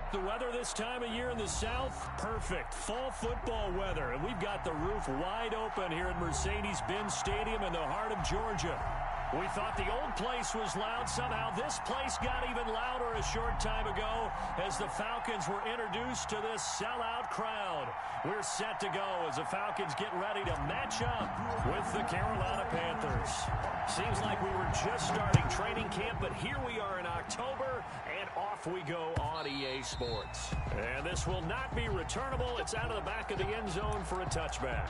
like the weather this time of year in the South? Perfect. Fall football weather. And we've got the roof wide open here at Mercedes-Benz Stadium in the heart of Georgia. We thought the old place was loud. Somehow this place got even louder a short time ago as the Falcons were introduced to this sellout crowd. We're set to go as the Falcons get ready to match up with the Carolina Panthers. Seems like we were just starting training camp, but here we are in October, and off we go on EA Sports. And this will not be returnable. It's out of the back of the end zone for a touchback.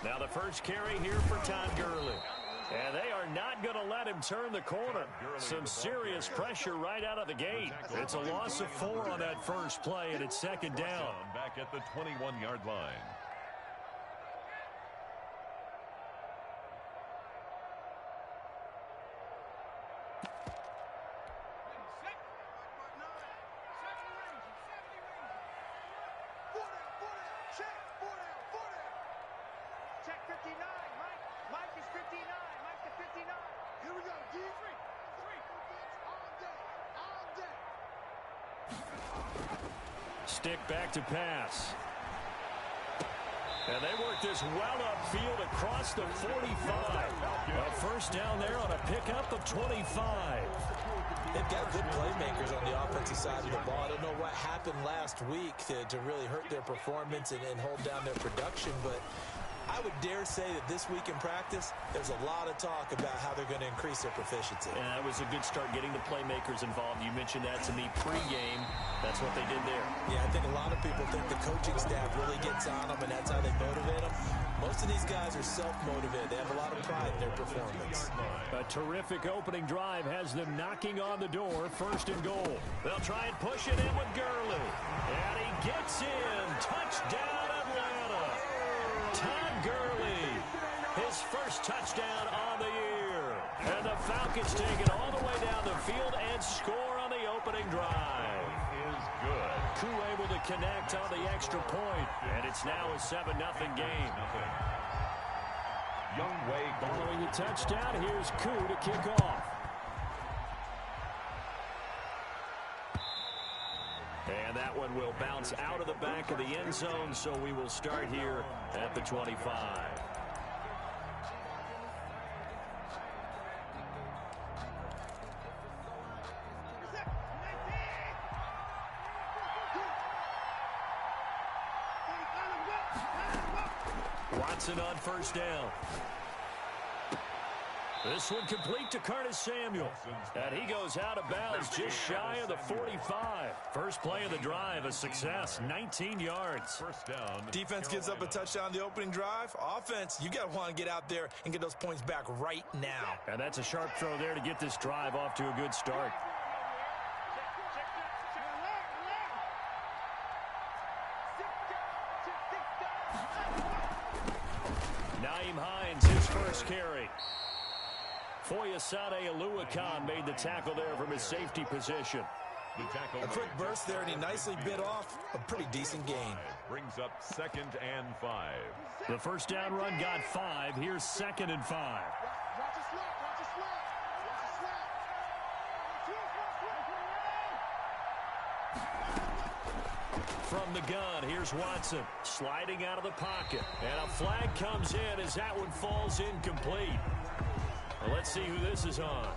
Now the first carry here for Todd Gurley. And they are not going to let him turn the corner. Some serious pressure right out of the gate. It's a loss of 4 on that first play, and it's second down. Back at the 21-yard line. Stick back to pass. And they work this well upfield across the 45. A first down there on a pickup of 25. They've got good playmakers on the offensive side of the ball. I don't know what happened last week to really hurt their performance and hold down their production, but I would dare say that this week in practice, there's a lot of talk about how they're going to increase their proficiency. And that was a good start getting the playmakers involved. You mentioned that to me pregame. That's what they did there. Yeah, I think a lot of people think the coaching staff really gets on them, and that's how they motivate them. Most of these guys are self-motivated. They have a lot of pride in their performance. A terrific opening drive has them knocking on the door. First and goal. They'll try and push it in with Gurley. And he gets in. Touchdown, Atlanta. Todd Gurley, his first touchdown on the year. And the Falcons take it all the way down the field and score on the opening drive. Is good. Koo able to connect on the extra point, and it's now a 7-0 game. Following the touchdown, here's Koo to kick off. And that one will bounce out of the back of the end zone, so we will start here at the 25. Watson on first down. This one complete to Curtis Samuel. And he goes out of bounds just shy of the 45. First play of the drive, a success, 19 yards. First down. Defense gives up a touchdown on the opening drive. Offense, you got to want to get out there and get those points back right now. And that's a sharp throw there to get this drive off to a good start. Nyheim Hines, his first carry. Foyesade Oluwakan made the tackle there from his safety position. A quick burst there, and he nicely bit off a pretty decent gain. Brings up 2nd and 5. The first down run got 5. Here's 2nd and 5. From the gun, here's Watson sliding out of the pocket. And a flag comes in as that one falls incomplete. Well, let's see who this is on.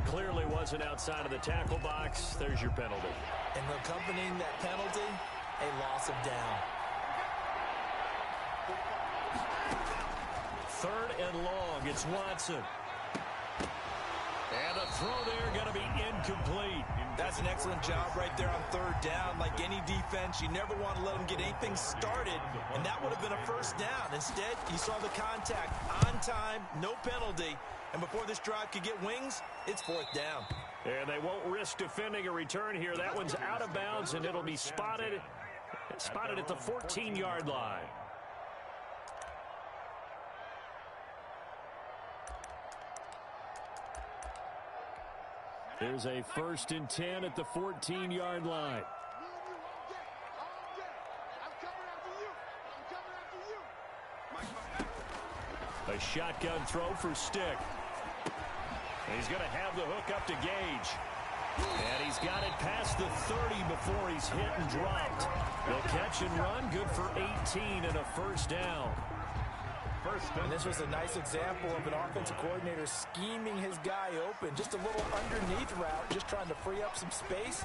Clearly wasn't outside of the tackle box. There's your penalty. And accompanying that penalty, a loss of down. 3rd and long. It's Watson. And the throw there going to be incomplete. That's an excellent job right there on 3rd down. Like any defense, you never want to let them get anything started, and that would have been a first down. Instead, you saw the contact on time, no penalty, and before this drive could get wings, it's 4th down. And they won't risk defending a return here. That one's out of bounds, and it'll be spotted at the 14-yard line. There's a 1st and 10 at the 14-yard line. A shotgun throw for Stick. And he's going to have the hook up to Gage. And he's got it past the 30 before he's hit and dropped. The catch and run, good for 18 and a 1st down. And this was a nice example of an offensive coordinator scheming his guy open. Just a little underneath route, just trying to free up some space,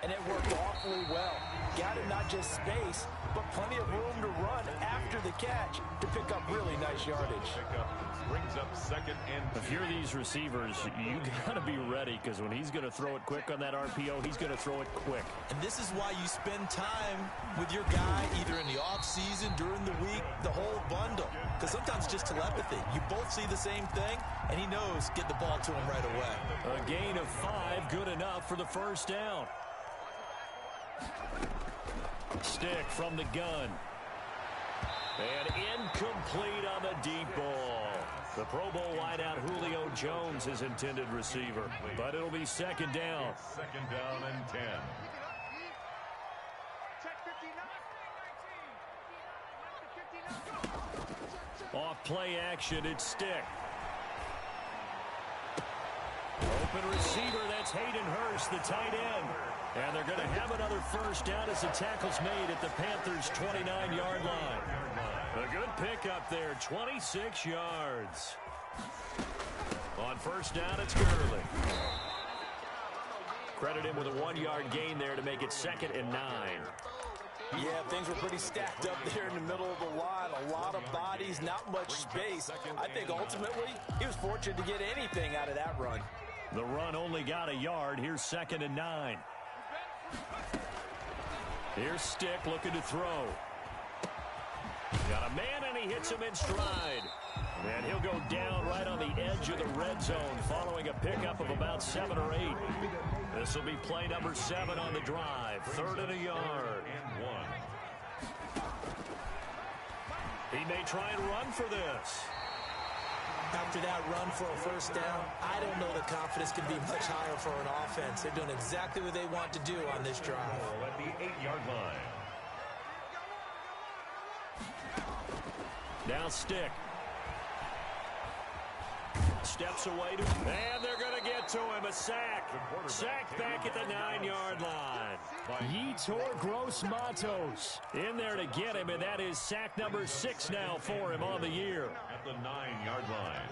and it worked awfully well. Got him not just space, but plenty of room to run after the catch to pick up really nice yardage. Brings up 2nd and 2. If you're these receivers, you got to be ready, because when he's going to throw it quick on that RPO, he's going to throw it quick. And this is why you spend time with your guy either in the offseason, during the week, the whole bundle. Because sometimes it's just telepathy. You both see the same thing, and he knows get the ball to him right away. A gain of 5, good enough for the 1st down. Stick from the gun. And incomplete on the deep ball. The Pro Bowl wideout Julio Jones, his intended receiver. But it'll be 2nd down. 2nd down and 10. Off play action, it's Stick. Open receiver, that's Hayden Hurst, the tight end. And they're going to have another 1st down as the tackle's made at the Panthers' 29-yard line. A good pickup there, 26 yards. On 1st down, it's Gurley. Credit him with a 1-yard gain there to make it 2nd and 9. Yeah, things were pretty stacked up there in the middle of the line. A lot of bodies, not much space. I think ultimately he was fortunate to get anything out of that run. The run only got a yard. Here's 2nd and 9. Here's Stick looking to throw. Got a man, and he hits him in stride. And he'll go down right on the edge of the red zone following a pickup of about 7 or 8. This will be play number 7 on the drive. 3rd and a yard. And 1. He may try and run for this. After that run for a 1st down, I don't know the confidence can be much higher for an offense. They're doing exactly what they want to do on this drive. At the 8-yard line. Now Stick. Steps away to him, and they're going to get to him. A sack. Sack back at the 9-yard line. Yetur Gross-Matos in there to get him, and that is sack number 6 now for him on the year. At the 9-yard line.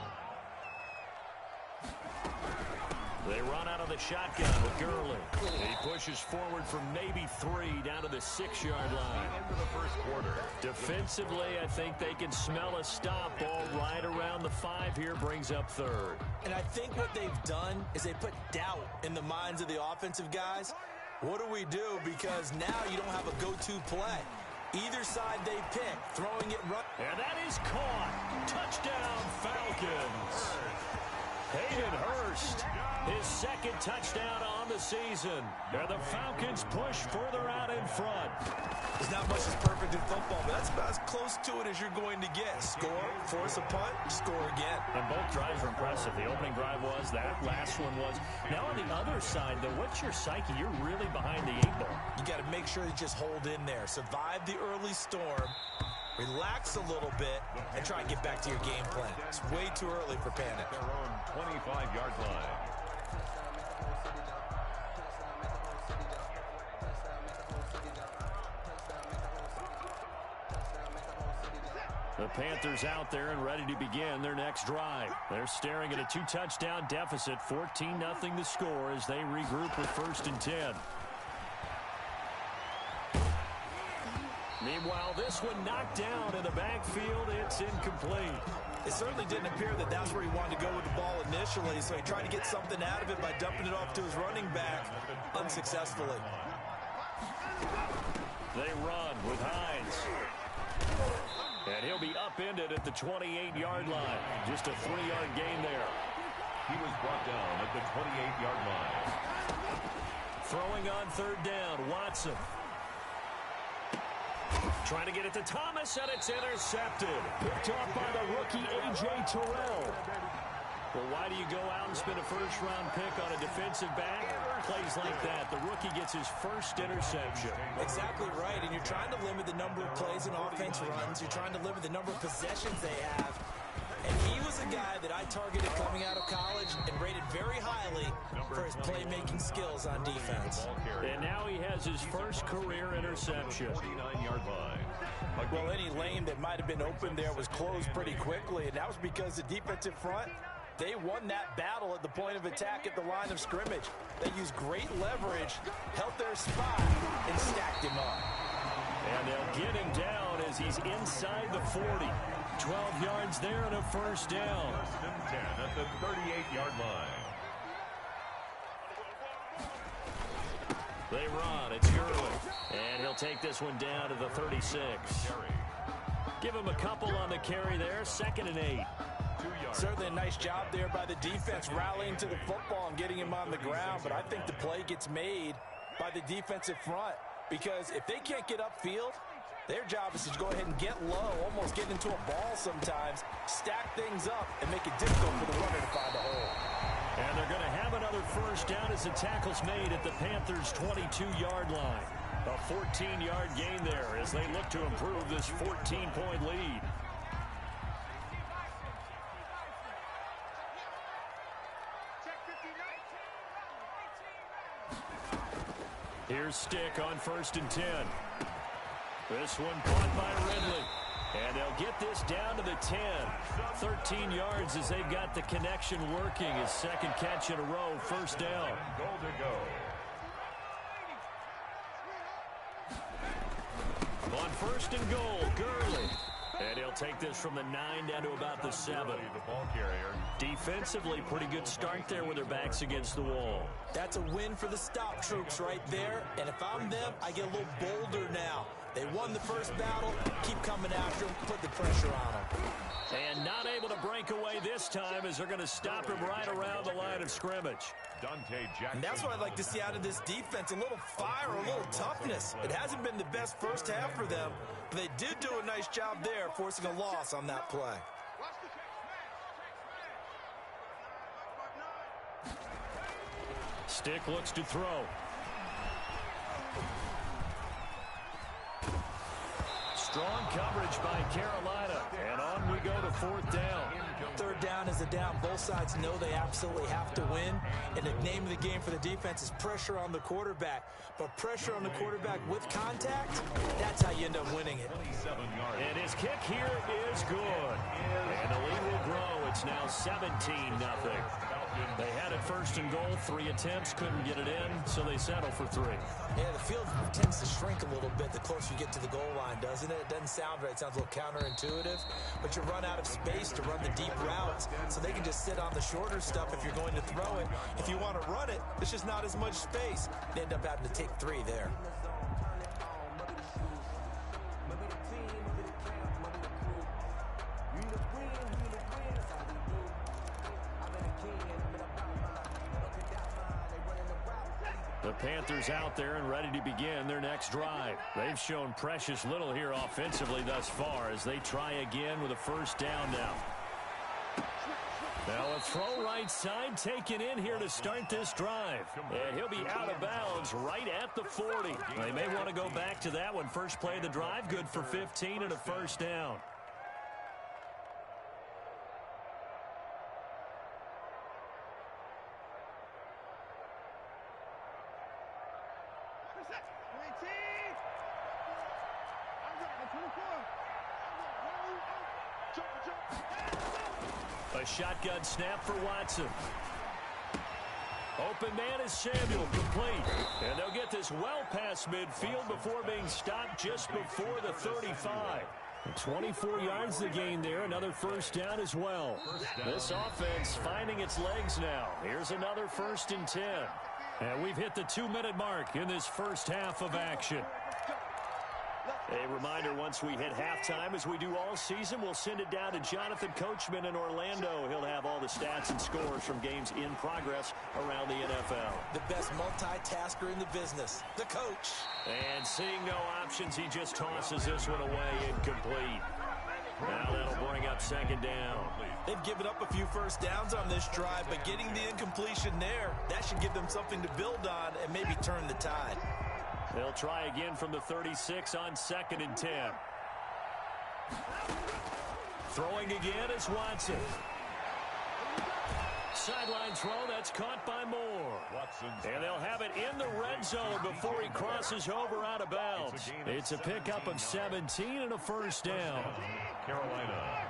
They run out of the shotgun with Gurley. He pushes forward from maybe 3 down to the 6-yard line. Into the 1st quarter. Defensively, I think they can smell a stop. Ball right around the 5 here, brings up 3rd. And I think what they've done is they put doubt in the minds of the offensive guys. What do we do? Because now you don't have a go-to play. Either side they pick, throwing it right. And that is caught. Touchdown, Falcons. Hayden Hurst, his 2nd touchdown on the season. And the Falcons push further out in front. There's not much that's perfect in football, but that's about as close to it as you're going to get. Score, force a punt, score again. And both drives were impressive. The opening drive was, that last one was. Now on the other side, though, what's your psyche? You're really behind the 8 ball. You got to make sure you just hold in there. Survive the early storm. Relax a little bit and try and get back to your game plan. It's way too early for panic. Their own 25-yard line. The Panthers out there and ready to begin their next drive. They're staring at a 2-touchdown deficit, 14-0 the score as they regroup with 1st and 10. Meanwhile, this one knocked down in the backfield. It's incomplete. It certainly didn't appear that that's where he wanted to go with the ball initially, so he tried to get something out of it by dumping it off to his running back unsuccessfully. They run with Hines. And he'll be upended at the 28-yard line. Just a 3-yard gain there. He was brought down at the 28-yard line. Throwing on third down, Watson. Trying to get it to Thomas, and it's intercepted. Picked off by the rookie, A.J. Terrell. Well, why do you go out and spend a first-round pick on a defensive back? Plays like that. The rookie gets his first interception. Exactly right, and you're trying to limit the number of plays and offense runs. You're trying to limit the number of possessions they have. And he was a guy that I targeted coming out of college and rated very highly for his playmaking skills on defense. And now he has his first career interception. 49-yard line. Well, any lane that might have been open there was closed pretty quickly, and that was because the defensive front, they won that battle at the point of attack at the line of scrimmage. They used great leverage, held their spot, and stacked him up. And they'll get him down as he's inside the 40. 12 yards there and a first down. First and 10 at the 38-yard line. They run. It's Gurley. And he'll take this one down to the 36. Give him a couple on the carry there. 2nd and 8. Certainly a nice job there by the defense rallying to the football and getting him on the ground. But I think the play gets made by the defensive front, because if they can't get upfield, their job is to go ahead and get low, almost get into a ball sometimes, stack things up, and make it difficult for the runner to find a hole. And they're going to have another first down as the tackle's made at the Panthers' 22-yard line. A 14-yard gain there as they look to improve this 14-point lead. Here's Stick on 1st and 10. This one caught by Ridley. And they'll get this down to the 10. 13 yards as they've got the connection working. His second catch in a row, first down. Goal to go. On 1st and goal, Gurley. And he'll take this from the 9 down to about the 7. The ball carrier. Defensively, pretty good start there with their backs against the wall. That's a win for the stop troops right there. And if I'm them, I get a little bolder now. They won the first battle. Keep coming after them. Put the pressure on them. And not able to break away this time as they're going to stop him right around the line of scrimmage. And that's what I'd like to see out of this defense. A little fire, a little toughness. It hasn't been the best first half for them, but they did do a nice job there, forcing a loss on that play. Stick looks to throw. Strong coverage by Carolina. And on we go to 4th down. 3rd down is a down. Both sides know they absolutely have to win. And the name of the game for the defense is pressure on the quarterback. But pressure on the quarterback with contact, that's how you end up winning it. And his kick here is good. And the lead will grow. It's now 17-0. They had it 1st and goal. 3 attempts, couldn't get it in, so they settle for 3. Yeah, the field tends to shrink a little bit the closer you get to the goal line, doesn't it? It doesn't sound right. It sounds a little counterintuitive. But you run out of space to run the deep routes, so they can just sit on the shorter stuff if you're going to throw it. If you want to run it, there's just not as much space. They end up having to take 3 there. The Panthers out there and ready to begin their next drive. They've shown precious little here offensively thus far as they try again with a first down now. Now a throw right side taken in here to start this drive. And he'll be out of bounds right at the 40. They may want to go back to that one. First play of the drive, good for 15 and a first down. A shotgun snap for Watson. Open man is Samuel, complete. And they'll get this well past midfield before being stopped just before the 35. 24 yards the gain there, another first down as well. This offense finding its legs now. Here's another 1st and 10. And we've hit the 2-minute mark in this first half of action. A reminder, once we hit halftime, as we do all season, we'll send it down to Jonathan Coachman in Orlando. He'll have all the stats and scores from games in progress around the NFL. The best multitasker in the business, the coach. And seeing no options, he just tosses this one away, incomplete. Now that'll bring up second down. They've given up a few first downs on this drive, but getting the incompletion there, that should give them something to build on and maybe turn the tide. They'll try again from the 36 on 2nd and 10. Throwing again is Watson. Sideline throw, that's caught by Moore. And they'll have it in the red zone before he crosses over out of bounds. It's a pickup of 17 and a first down. Carolina.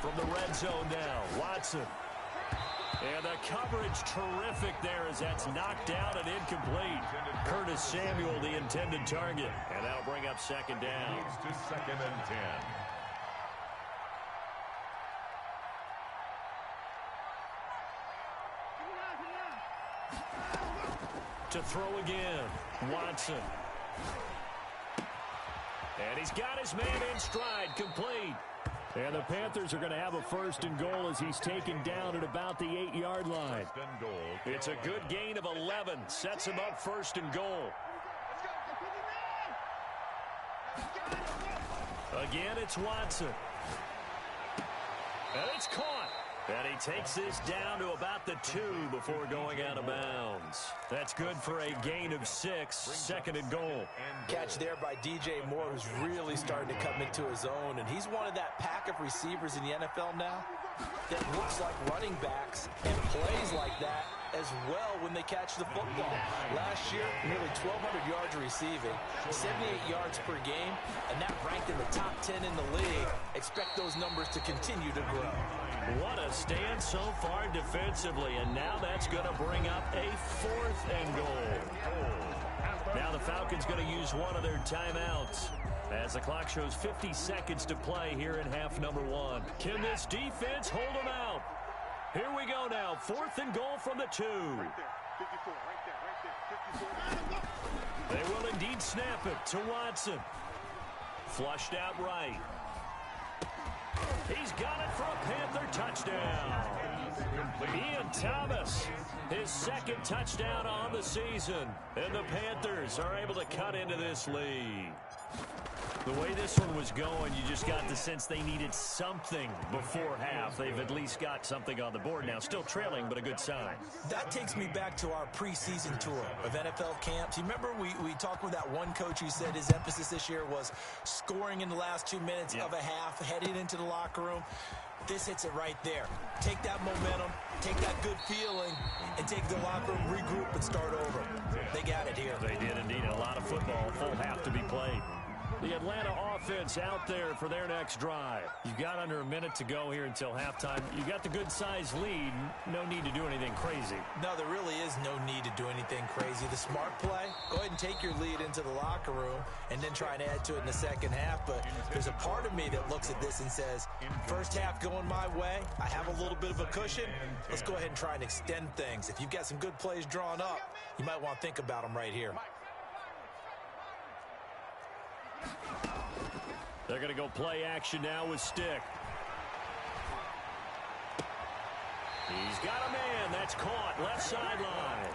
From the red zone now, Watson. And the coverage terrific there as that's knocked down and incomplete. Curtis Samuel, the intended target. And that'll bring up second down. To 2nd and 10. To throw again, Watson. And he's got his man in stride, complete. And the Panthers are going to have a 1st and goal as he's taken down at about the 8-yard line. It's a good gain of 11. Sets him up 1st and goal. Again, it's Watson. And it's caught. And he takes this down to about the 2 before going out of bounds. That's good for a gain of 6. 2nd and goal. Catch there by DJ Moore, who's really starting to come into his own. And he's one of that pack of receivers in the NFL now that looks like running backs and plays like that as well when they catch the football. Last year, nearly 1,200 yards receiving, 78 yards per game, and that ranked in the top 10 in the league. Expect those numbers to continue to grow. What a stand so far defensively, and now that's going to bring up a 4th and goal. Now the Falcons going to use one of their timeouts as the clock shows 50 seconds to play here in half number 1. Can this defense hold them out? Here we go now, 4th and goal from the 2. They will indeed snap it to Watson. Flushed out right. He's got it for a Panther touchdown. Ian Thomas, his 2nd touchdown on the season. And the Panthers are able to cut into this lead. The way this one was going, you just got the sense they needed something before half. They've at least got something on the board now. Still trailing, but a good sign. That takes me back to our preseason tour of NFL camps. You remember we talked with that one coach who said his emphasis this year was scoring in the last 2 minutes of a half, heading into the locker room. This hits it right there. Take that momentum, take that good feeling, and take the locker room, regroup, and start over. They got it here. They did indeed. A lot of football, full half to be played. The Atlanta offense out there for their next drive. You've got under a minute to go here until halftime. You got the good-sized lead. No need to do anything crazy. No, there really is no need to do anything crazy. The smart play, go ahead and take your lead into the locker room and then try and add to it in the second half. But there's a part of me that looks at this and says, first half going my way, I have a little bit of a cushion. Let's go ahead and try and extend things. If you've got some good plays drawn up, you might want to think about them right here. They're going to go play action now with Stick. He's got a man. That's caught. Left sideline.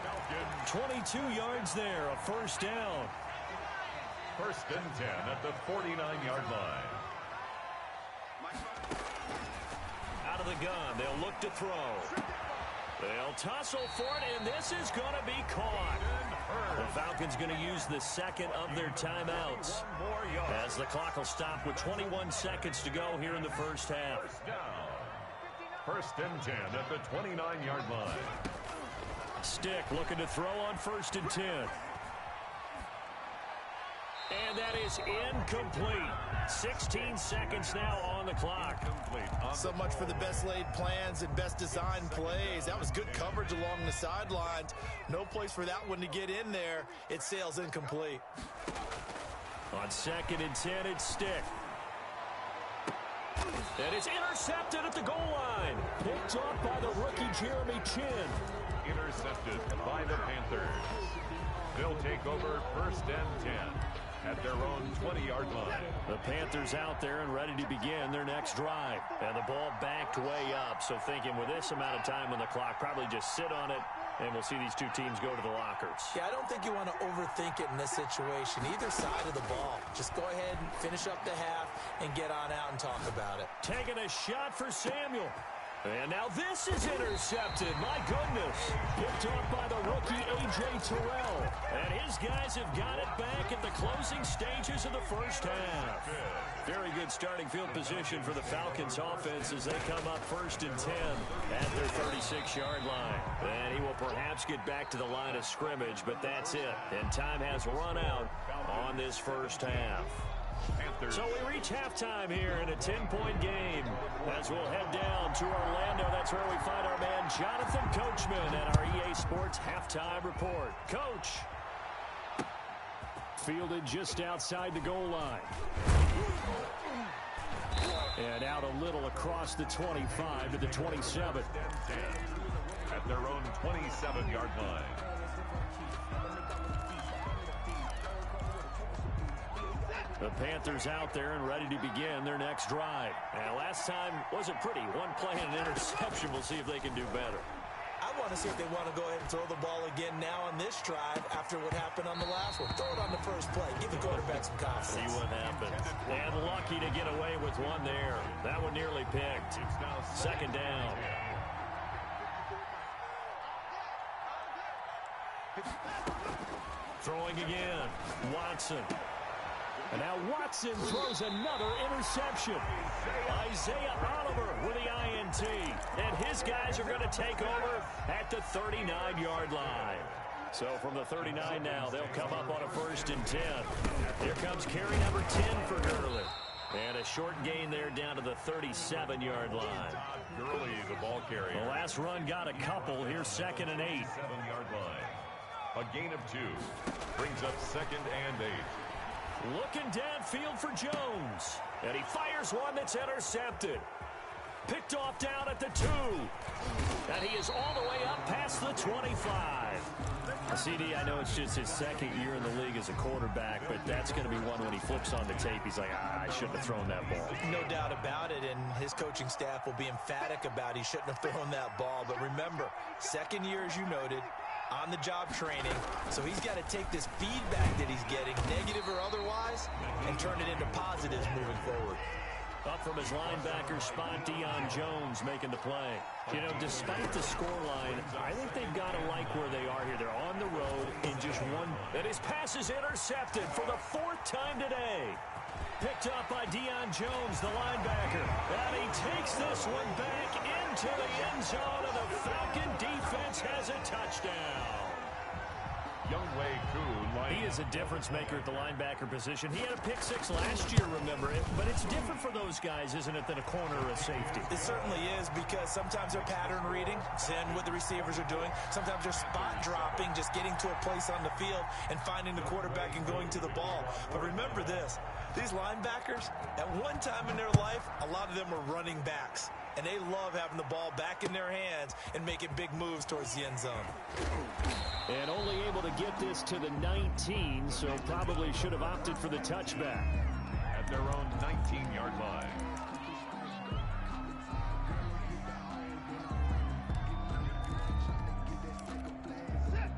22 yards there. A first down. 1st and 10 at the 49-yard line. Out of the gun. They'll look to throw. They'll tussle for it, and this is going to be caught. The Falcons going to use the 2nd of their timeouts as the clock will stop with 21 seconds to go here in the first half. 1st and 10 at the 29-yard line. Stick looking to throw on 1st and 10. And that is incomplete. 16 seconds now on the clock. So much for the best laid plans and best designed plays. That was good coverage along the sidelines. No place for that one to get in there. It sails incomplete. On 2nd and 10, it's Stick. And it's intercepted at the goal line. Picked up by the rookie Jeremy Chin. Intercepted by the Panthers. They'll take over 1st and 10 at their own 20-yard line. The Panthers out there and ready to begin their next drive. And the ball backed way up, so thinking with this amount of time on the clock, probably just sit on it, and we'll see these two teams go to the lockers. Yeah, I don't think you want to overthink it in this situation. Either side of the ball. Just go ahead and finish up the half and get on out and talk about it. Taking a shot for Samuel. And now this is intercepted. My goodness. Picked off by the rookie A.J. Terrell. And his guys have got it back at the closing stages of the first half. Very good starting field position for the Falcons offense as they come up 1st and 10 at their 36-yard line. And he will perhaps get back to the line of scrimmage, but that's it. And time has run out on this first half. So we reach halftime here in a 10-point game. As we'll head down to Orlando, that's where we find our man Jonathan Coachman at our EA Sports Halftime Report. Coach. Fielded just outside the goal line. And out a little across the 25 to the 27. At their own 27-yard line. The Panthers out there and ready to begin their next drive. And last time wasn't pretty. One play and an interception. We'll see if they can do better. I want to see if they want to go ahead and throw the ball again now on this drive after what happened on the last one. Throw it on the first play. Give the quarterback some confidence. See what happens. And lucky to get away with one there. That one nearly picked. 2nd down. Throwing again. Watson. And now Watson throws another interception. Isaiah Oliver with the INT. And his guys are going to take over at the 39-yard line. So from the 39 now, they'll come up on a 1st and 10. Here comes carry number 10 for Gurley. And a short gain there down to the 37-yard line. Gurley, the ball carrier. The last run got a couple. Here's 2nd and 8. 7-yard line. A gain of 2. Brings up 2nd and 8. Looking downfield for Jones. And he fires one that's intercepted. Picked off down at the 2. And he is all the way up past the 25. CD, I know it's just his 2nd year in the league as a quarterback, but that's going to be one when he flips on the tape. He's like, I shouldn't have thrown that ball. No doubt about it, and his coaching staff will be emphatic about he shouldn't have thrown that ball. But remember, 2nd year, as you noted, on-the-job training, so he's got to take this feedback that he's getting, negative or otherwise, and turn it into positives moving forward. Up from his linebacker spot, Deion Jones making the play. You know, despite the scoreline, I think they've got to like where they are here. They're on the road in just one. And his pass is intercepted for the 4th time today. Picked up by Deion Jones, the linebacker. And he takes this one back into the end zone, and the Falcon defense has a touchdown. He is a difference maker at the linebacker position. He had a pick 6 last year, remember it. But it's different for those guys, isn't it, than a corner or a safety? It certainly is, because sometimes they're pattern reading, seeing what the receivers are doing. Sometimes they're spot dropping, just getting to a place on the field and finding the quarterback and going to the ball. But remember this, these linebackers, at one time in their life, a lot of them were running backs. And they love having the ball back in their hands and making big moves towards the end zone. And only able to get this to the 19, so probably should have opted for the touchback. At their own 19-yard line.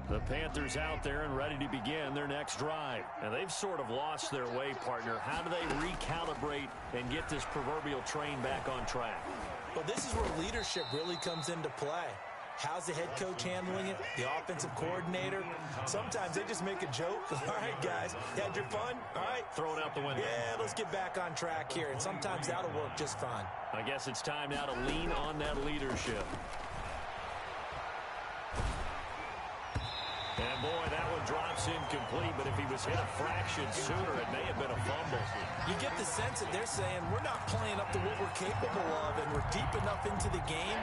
The Panthers out there and ready to begin their next drive. And they've sort of lost their way, partner. How do they recalibrate and get this proverbial train back on track? Well, this is where leadership really comes into play. How's the head coach handling it? The offensive coordinator? Sometimes they just make a joke. All right, guys, you had your fun? All right. Throw it out the window. Yeah, let's get back on track here. And sometimes that'll work just fine. I guess it's time now to lean on that leadership. And boy, that one drops incomplete, but if he was hit a fraction sooner, it may have been a fumble. You get the sense that they're saying we're not playing up to what we're capable of, and we're deep enough into the game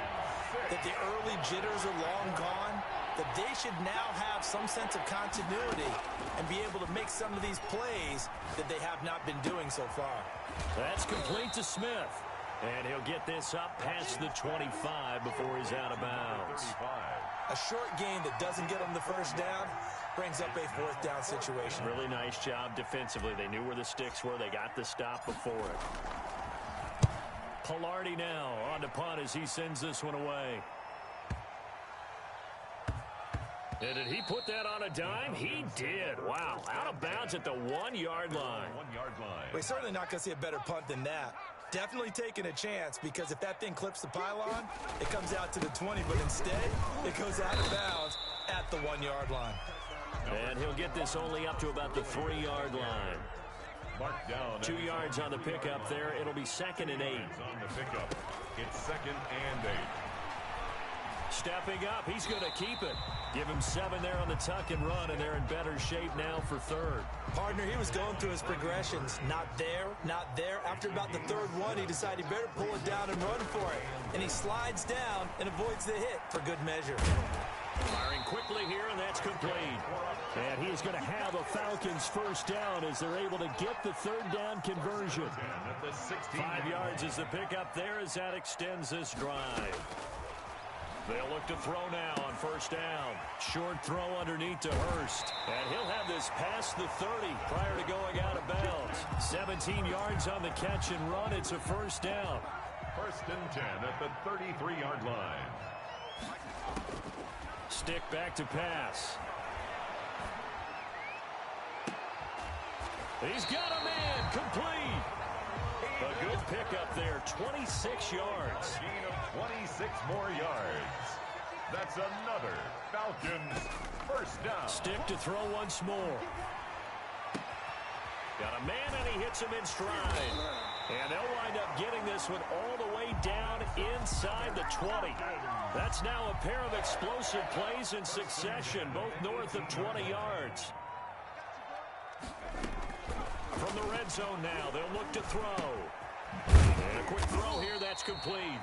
that the early jitters are long gone, that they should now have some sense of continuity and be able to make some of these plays that they have not been doing so far. That's complete to Smith. And he'll get this up past the 25 before he's out of bounds. A short gain that doesn't get him the first down, brings up a fourth down situation. Really nice job defensively. They knew where the sticks were. They got the stop before it. Pilardi now on to punt as he sends this one away. And did he put that on a dime? He did. Wow. Out of bounds at the 1-yard line. 1-yard line. We're certainly not going to see a better punt than that. Definitely taking a chance, because if that thing clips the pylon, it comes out to the 20, but instead it goes out of bounds at the 1-yard line. And he'll get this only up to about the 3-yard line. Mark down. 2 yards on the pickup there. It'll be 2nd and 8. On the pickup. It's 2nd and 8. Stepping up, he's going to keep it. Give him 7 there on the tuck and run, and they're in better shape now for 3rd. Partner, he was going through his progressions. Not there, not there. After about the 3rd one, he decided he better pull it down and run for it. And he slides down and avoids the hit for good measure. Firing quickly here, and that's complete. And he is going to have a Falcons first down as they're able to get the 3rd down conversion. 5 yards is the pickup there as that extends this drive. They'll look to throw now on first down. Short throw underneath to Hurst. And he'll have this past the 30 prior to going out of bounds. 17 yards on the catch and run. It's a first down. 1st and 10 at the 33-yard line. Stick back to pass. He's got a man. Complete. A good pickup there. 26 yards. Gain of 26 more yards. That's another Falcons first down. Stick to throw once more. Got a man, and he hits him in stride. And they'll wind up getting this one all the way down inside the 20. That's now a pair of explosive plays in succession, both north of 20 yards. From the red zone now, they'll look to throw. And a quick throw here, that's complete.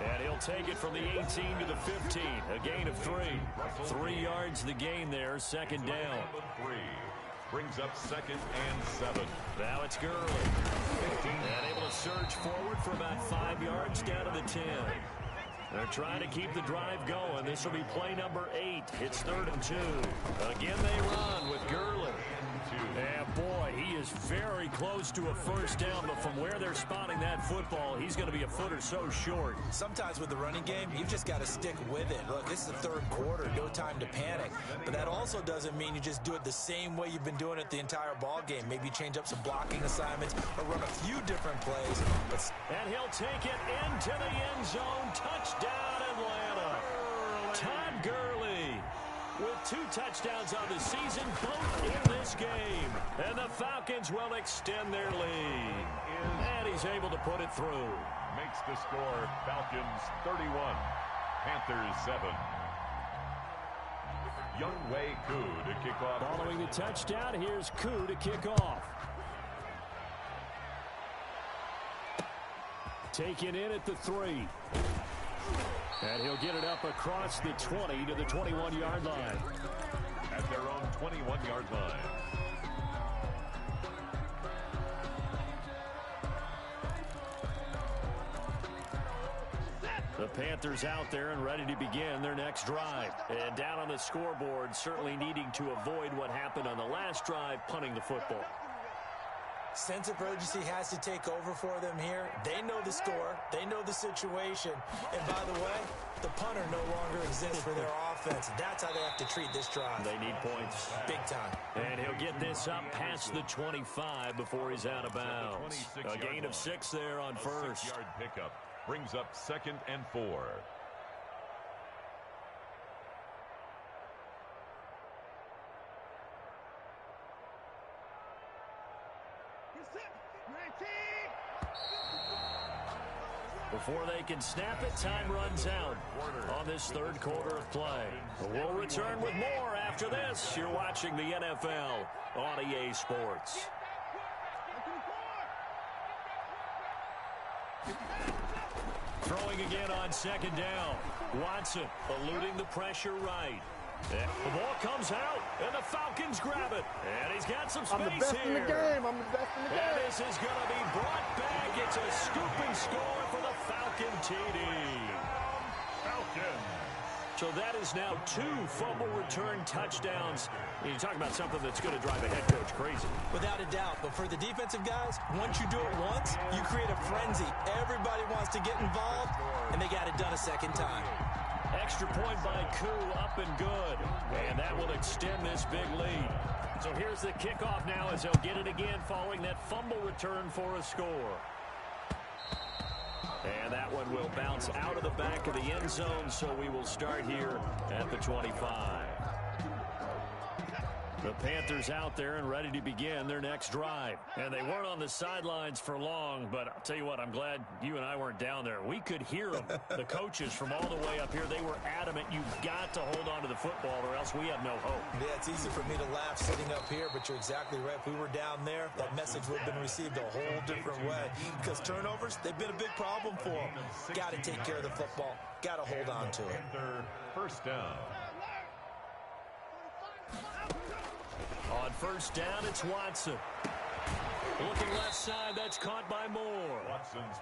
And he'll take it from the 18 to the 15, a gain of 3. 3 yards the gain there, 2nd down. 3 brings up 2nd and 7. Now it's Gurley. And able to surge forward for about 5 yards down to the 10. They're trying to keep the drive going. This will be play number 8. It's 3rd and 2. Again, they run with Gurley. And boy, he is very close to a first down, but from where they're spotting that football, he's going to be a foot or so short. Sometimes with the running game, you've just got to stick with it. Look, this is the 3rd quarter, no time to panic. But that also doesn't mean you just do it the same way you've been doing it the entire ball game. Maybe change up some blocking assignments or run a few different plays. And he'll take it into the end zone. Touchdown, Atlanta. Todd Gurley with 2 touchdowns on the season, both in this game. And the Falcons will extend their lead. And he's able to put it through. Makes the score Falcons 31, Panthers 7. Younghoe Koo to kick off. Following the touchdown, here's Koo to kick off. Taken in at the 3. And he'll get it up across the 20 to the 21-yard line. At their own 21-yard line. The Panthers out there and ready to begin their next drive. And down on the scoreboard, certainly needing to avoid what happened on the last drive, punting the football. Sense of urgency has to take over for them here. They know the score. They know the situation. And by the way, the punter no longer exists for their offense. That's how they have to treat this drive. They need points. Big time. And he'll get this up past the 25 before he's out of bounds. A gain of 6 there on first. 6-yard pickup brings up 2nd and 4. Before they can snap it, time runs out on this 3rd quarter of play. We'll return with more after this. You're watching the NFL on EA Sports. Throwing again on 2nd down. Watson eluding the pressure right. The ball comes out, and the Falcons grab it. And he's got some space here. I'm the best in the game. I'm the best in the game. And this is going to be brought back. It's a scooping score for the Falcon TD. Falcons. So that is now 2 fumble return touchdowns. You talk about something that's going to drive a head coach crazy. Without a doubt. But for the defensive guys, once you do it once, you create a frenzy. Everybody wants to get involved, and they got it done a second time. Extra point by Koo, up and good. And that will extend this big lead. So here's the kickoff now as they'll get it again following that fumble return for a score. And that one will bounce out of the back of the end zone, so we will start here at the 25. The Panthers out there and ready to begin their next drive. And they weren't on the sidelines for long, but I'll tell you what, I'm glad you and I weren't down there. We could hear them. The coaches from all the way up here, they were adamant. You've got to hold on to the football or else we have no hope. Yeah, it's easy for me to laugh sitting up here, but you're exactly right. If we were down there, that message would have been received a whole different way. Because turnovers, they've been a big problem for them. Got to take care of the football. Got to hold on to it. First down. On first down, it's Watson. Looking left side, that's caught by Moore.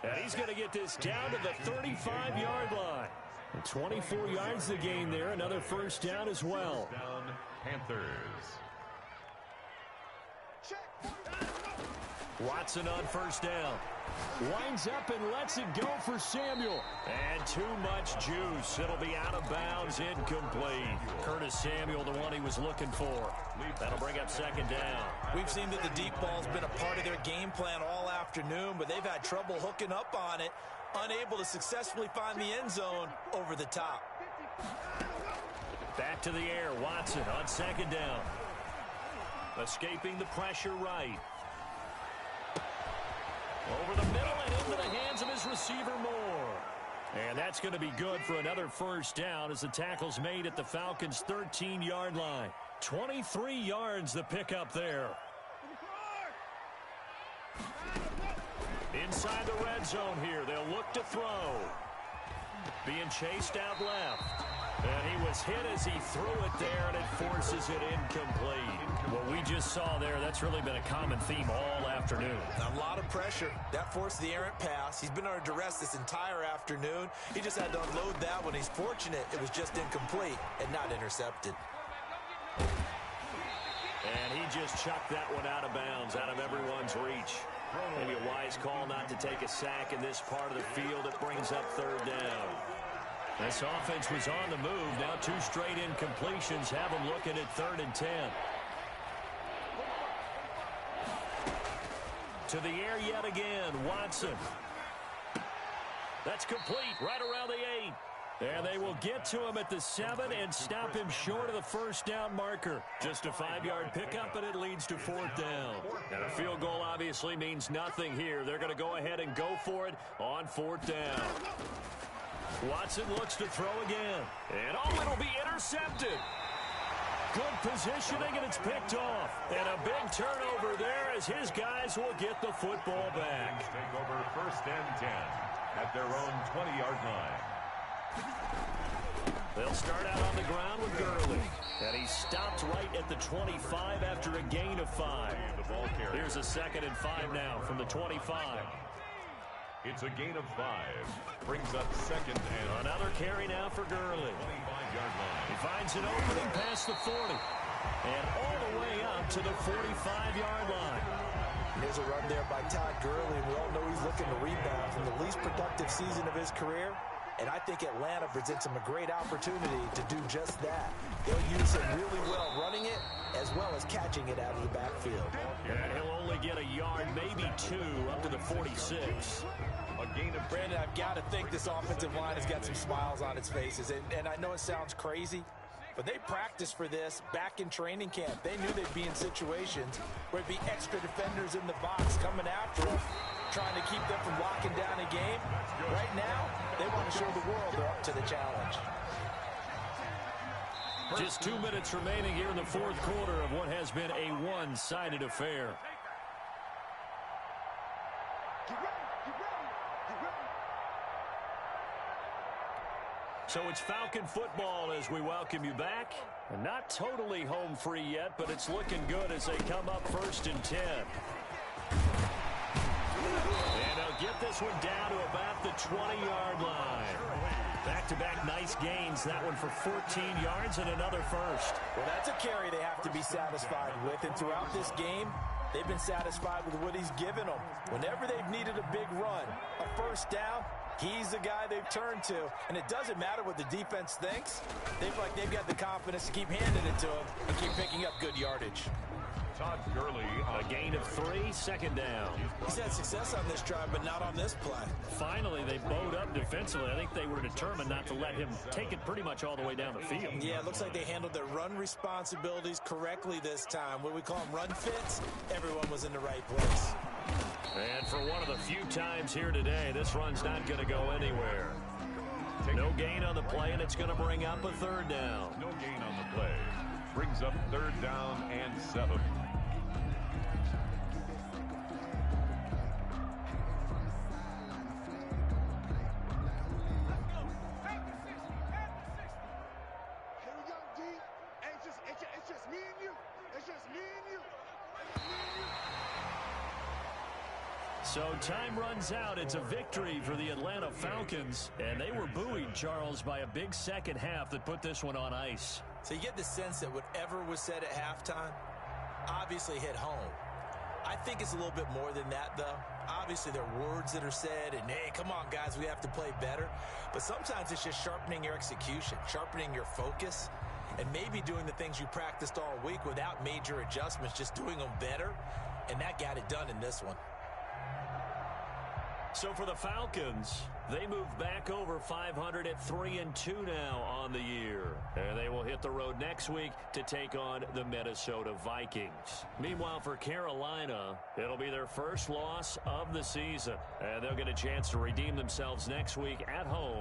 And he's going to get this down to the 35-yard line. And 24 yards the gain there. Another first down as well. Down, Panthers. Watson on first down. Winds up and lets it go for Samuel. And too much juice. It'll be out of bounds, incomplete. Curtis Samuel, the one he was looking for. That'll bring up second down. We've seen that the deep ball's been a part of their game plan all afternoon, but they've had trouble hooking up on it, unable to successfully find the end zone over the top. Back to the air, Watson on second down. Escaping the pressure right. Over the middle and into the hands of his receiver, Moore. And that's going to be good for another first down as the tackle's made at the Falcons' 13-yard line. 23 yards the pickup there. Inside the red zone here, they'll look to throw. Being chased out left. And he was hit as he threw it there, and it forces it incomplete. What we just saw there, that's really been a common theme all afternoon. A lot of pressure. That forced the errant pass. He's been under duress this entire afternoon. He just had to unload that one. He's fortunate it was just incomplete and not intercepted. And he just chucked that one out of bounds, out of everyone's reach. Maybe a wise call not to take a sack in this part of the field. It brings up third down. This offense was on the move. Now 2 straight incompletions have them looking at 3rd and 10. To the air yet again, Watson. That's complete right around the 8. And they will get to him at the 7 and stop him short of the first down marker. Just a 5-yard pickup, and it leads to 4th down. And a field goal obviously means nothing here. They're going to go ahead and go for it on 4th down. Watson looks to throw again. And it'll be intercepted. Good positioning, and it's picked off. And a big turnover there as his guys will get the football back. Take over 1st and 10 at their own 20-yard line. They'll start out on the ground with Gurley. And he stopped right at the 25 after a gain of 5. Here's a 2nd and 5 now from the 25. It's a gain of 5. Brings up 2nd and another carry now for Gurley. 25-yard line. He finds an opening past the 40. And all the way up to the 45-yard line. There's a run there by Todd Gurley, and we all know he's looking to rebound from the least productive season of his career. And I think Atlanta presents him a great opportunity to do just that. They'll use him really well running it as well as catching it out of the backfield. And he'll only get a yard, maybe 2, up to the 46. A gain of Brandon, I've got to think this offensive line has got some smiles on its faces. And I know it sounds crazy, but they practiced for this back in training camp. They knew they'd be in situations where it'd be extra defenders in the box coming after them, trying to keep them from locking down a game. Right now, they want to show the world they're up to the challenge. Just 2 minutes remaining here in the 4th quarter of what has been a one-sided affair. So it's Falcon football as we welcome you back. And not totally home free yet, but it's looking good as they come up 1st and 10. And they'll get this one down to about the 20-yard line. Back-to-back nice gains. That one for 14 yards and another first. Well, that's a carry they have to be satisfied with. And throughout this game, they've been satisfied with what he's given them. Whenever they've needed a big run, a first down, he's the guy they've turned to. And it doesn't matter what the defense thinks. They feel like they've got the confidence to keep handing it to him and keep picking up good yardage. Todd Gurley a gain of 3, second down. He's had success on this drive, but not on this play. Finally, they bowed up defensively. I think they were determined not to let him take it pretty much all the way down the field. Yeah, it looks like they handled their run responsibilities correctly this time. What we call them run fits, everyone was in the right place. And for one of the few times here today, this run's not going to go anywhere. No gain on the play, and it's going to bring up a third down. No gain on the play. Brings up third down and 7. So time runs out. It's a victory for the Atlanta Falcons. And they were buoyed, Charles, by a big second half that put this one on ice. So you get the sense that whatever was said at halftime obviously hit home. I think it's a little bit more than that, though. Obviously, there are words that are said, and, hey, come on, guys, we have to play better. But sometimes it's just sharpening your execution, sharpening your focus, and maybe doing the things you practiced all week without major adjustments, just doing them better. And that got it done in this one. So for the Falcons, they move back over 500 at 3-2 now on the year. And they will hit the road next week to take on the Minnesota Vikings. Meanwhile, for Carolina, it'll be their first loss of the season. And they'll get a chance to redeem themselves next week at home